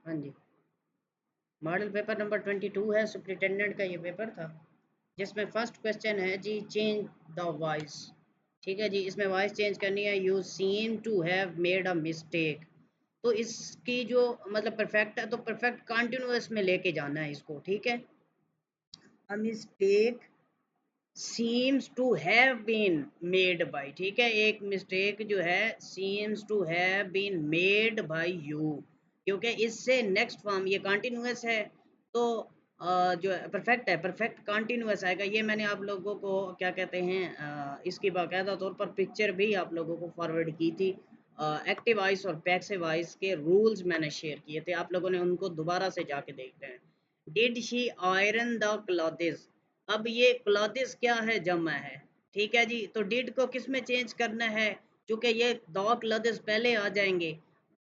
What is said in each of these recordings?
हाँ जी, model paper number 22 है, superintendent का ये पेपर था, जिसमें फर्स्ट क्वेश्चन है जी, चेंज द वॉइस। ठीक है जी, इसमें वॉइस चेंज करनी है। You seem to have made a mistake. तो इसकी जो मतलब परफेक्ट है तो परफेक्ट कंटिन्यूअस में लेके जाना है इसको। ठीक है, a mistake seems to have been made by, ठीक है, एक मिस्टेक जो है seems to have been made by you, क्योंकि इससे नेक्स्ट फॉर्म ये कंटिन्यूअस है, तो जो परफेक्ट है, परफेक्ट कंटिन्यूअस आएगा। ये मैंने आप लोगों को क्या कहते हैं इसकी बाकायदा तौर पर पिक्चर भी आप लोगों को फॉरवर्ड की थी। एक्टिव वॉइस और पैसिव वॉइस के रूल्स मैंने शेयर किए थे, आप लोगों ने उनको दोबारा से जाके देखते हैं। Did she iron the clothes, अब ये क्लॉथेस क्या है, जमा है। ठीक है जी, तो डिड को किस में चेंज करना है, क्योंकि ये दो क्लॉथेस पहले आ जाएंगे,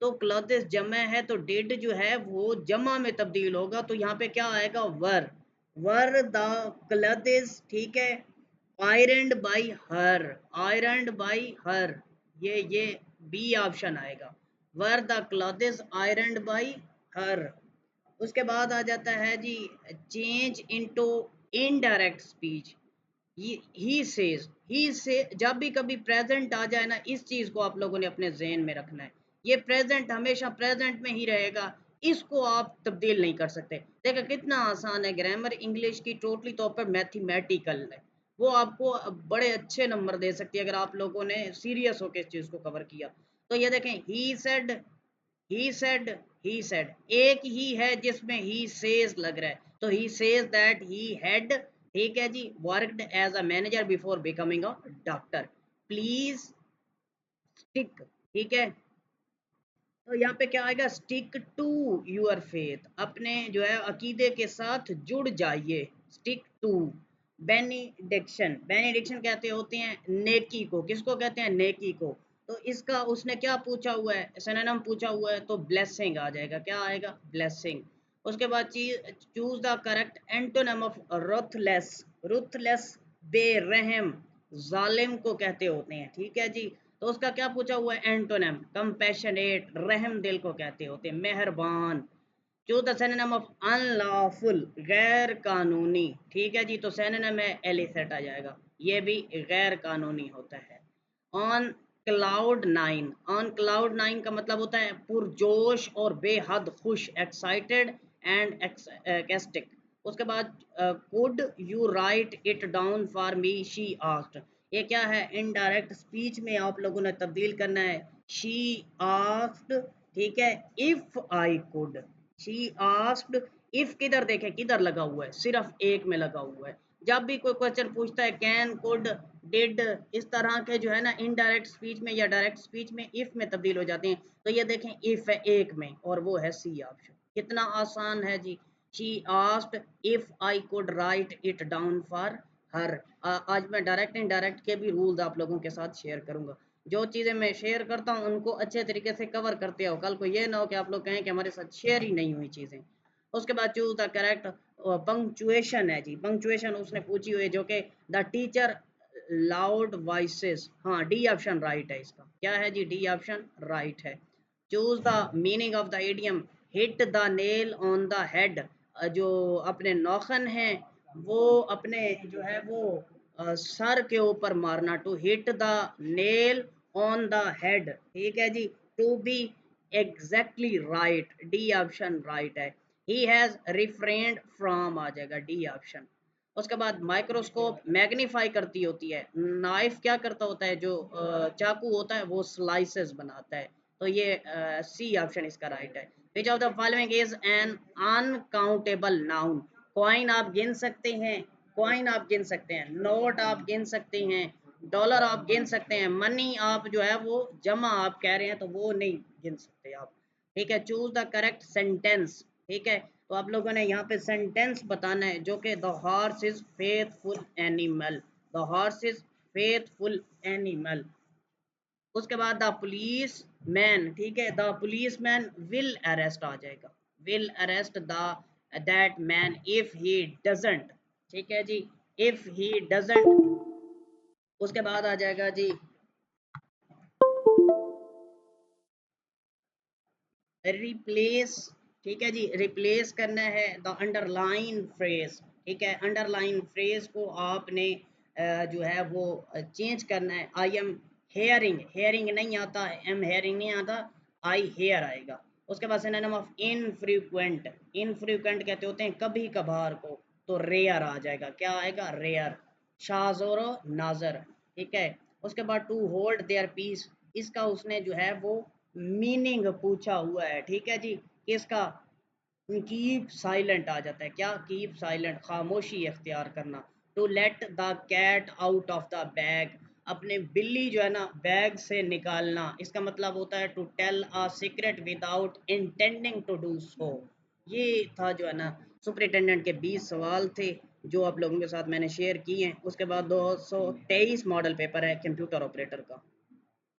तो क्लॉथेस जमा है तो डिड जो है वो जमा में तब्दील होगा, तो यहाँ पे क्या आएगा, वर। वर द क्लॉथेस, ठीक है, ironed by her, ironed by her, ये बी ऑप्शन आएगा, were the clothes ironed by her. उसके बाद आ जाता है जी, चेंज इनटू इनडायरेक्ट स्पीच। ही से जब भी कभी प्रेजेंट आ जाए ना, इस चीज को आप लोगों ने अपने जहन में रखना है। ये प्रेजेंट हमेशा प्रेजेंट में ही रहेगा, इसको आप तब्दील नहीं कर सकते। देखो कितना आसान है, ग्रामर इंग्लिश की टोटली तौर पर मैथमेटिकल है, वो आपको बड़े अच्छे नंबर दे सकती है अगर आप लोगों ने सीरियस होकर इस चीज को कवर किया। तो ये देखें, ही सेड, ही सेड, एक ही है जिसमें ही सेज लग रहा है, तो he says that he had, ठीक है जी, worked as a manager before becoming a doctor. Please stick, ठीक है, तो यहाँ पे क्या आएगा, स्टिक टू यूर फेथ, अपने जो है अकीदे के साथ जुड़ जाइए, स्टिक टू। बेनिडिक्शन, बेनिडिक्शन कहते होते हैं नेकी को, किसको कहते हैं, नेकी को। तो इसका उसने क्या पूछा हुआ है, सिनोनिम पूछा हुआ है, तो ब्लेसिंग आ जाएगा, क्या आएगा, ब्लेसिंग। उसके बाद choose the correct antonym of ruthless, ruthless बेरहम, जालिम को कहते होते हैं। ठीक है जी, तो उसका क्या पूछा हुआ है, एंटोनिम, कंपैशनेट, रहम दिल को कहते होते हैं, मेहरबान। Choose the synonym of unlawful, गैर कानूनी। ठीक है जी, तो सिनोनिम है एलिसेट आ जाएगा, ये भी गैर कानूनी होता है। On cloud nine, on cloud nine का मतलब होता है पुरजोश और बेहद खुश, एक्साइटेड एंड एक्सटिक। उसके बाद could you right it down for me, she asked, ये क्या है, इनडायरेक्ट स्पीच में आप लोगों ने तब्दील करना है, शी आस्क्ड, ठीक है, if I could, she asked. If किधर देखें, किधर लगा हुआ है, सिर्फ एक में लगा हुआ है। जब भी कोई क्वेश्चन पूछता है कैन, कुड, डिड, इस तरह के जो है ना इनडायरेक्ट स्पीच में या डायरेक्ट स्पीच में इफ में तब्दील हो जाते हैं, तो ये देखें इफ है एक में और वो है सी ऑप्शन, कितना आसान है जी। She asked if I could write it down for her. आज मैं डायरेक्ट इनडायरेक्ट के भी रूल्स आप लोगों के साथ शेयर करूंगा, जो चीज़ें मैं शेयर करता हूँ उनको अच्छे तरीके से कवर करते हो, कल को ये ना हो कि आप लोग कहें कि हमारे साथ शेयर ही नहीं हुई चीज़ें। उसके बाद चूज द करेक्ट पंक्चुएशन है जी, पंक्चुएशन उसने पूछी हुई है, जो कि द टीचर लाउड वॉइसेस, हाँ डी ऑप्शन राइट है इसका, क्या है जी, डी ऑप्शन राइट है। Choose the meaning of the idiom, hit the nail on the head, जो अपने नौखन हैं वो अपने जो है वो सर के ऊपर मारना, to hit the nail on the head. ठीक है जी, to be exactly right, D option right है। ही हैज रिफ्रेंड फ्रॉम आ जाएगा, डी ऑप्शन। उसके बाद माइक्रोस्कोप मैग्नीफाई करती होती है, नाइफ क्या करता होता है, जो चाकू होता है वो स्लाइसेस बनाता है, तो ये सी ऑप्शन इसका राइट है। Which of the following is an uncountable noun, coin आप गिन सकते हैं, कॉइन आप गिन सकते हैं, नोट आप गिन सकते हैं, डॉलर आप गिन सकते हैं, मनी आप जो है वो जमा आप कह रहे हैं तो वो नहीं गिन सकते आप। ठीक है, चूज द करेक्ट सेंटेंस। ठीक है, तो आप लोगों ने यहाँ पे सेंटेंस बताना है, जो कि the horse is faithful animal, the horse is faithful animal. उसके बाद द पुलिस मैन, ठीक है, the policeman will arrest आ जाएगा, will arrest the that man if he doesn't, ठीक है जी, इफ ही डजंट। उसके बाद आ जाएगा जी, रिप्लेस, ठीक है जी, रिप्लेस करना है द अंडरलाइन फ्रेज। ठीक है, अंडरलाइन फ्रेज को आपने जो है वो चेंज करना है। आई एम हेयरिंग, हेयरिंग नहीं आता, एम हेयरिंग नहीं आता, आई हेयर आएगा। उसके बाद सिनोनिम ऑफ इनफ्रीक्वेंट, इनफ्रीक्वेंट कहते होते हैं कभी कभार को, तो रेयर आ जाएगा। क्या आएगा? रेयर। शाज और नाजर। ठीक है, उसके बाद टू होल्ड देयर पीस, इसका उसने जो है वो मीनिंग पूछा हुआ है। ठीक है जी, किसका? कीप साइलेंट आ जाता है। क्या? कीप साइलेंट, खामोशी इख्तियार करना। To let the cat out of the bag, अपने बिल्ली जो है ना बैग से निकालना, इसका मतलब होता है to tell a secret without intending to do so. ये था जो है ना सुपरिटेंडेंट के 20 सवाल थे जो आप लोगों के साथ मैंने शेयर किए हैं। उसके बाद 223 मॉडल पेपर है कंप्यूटर ऑपरेटर का।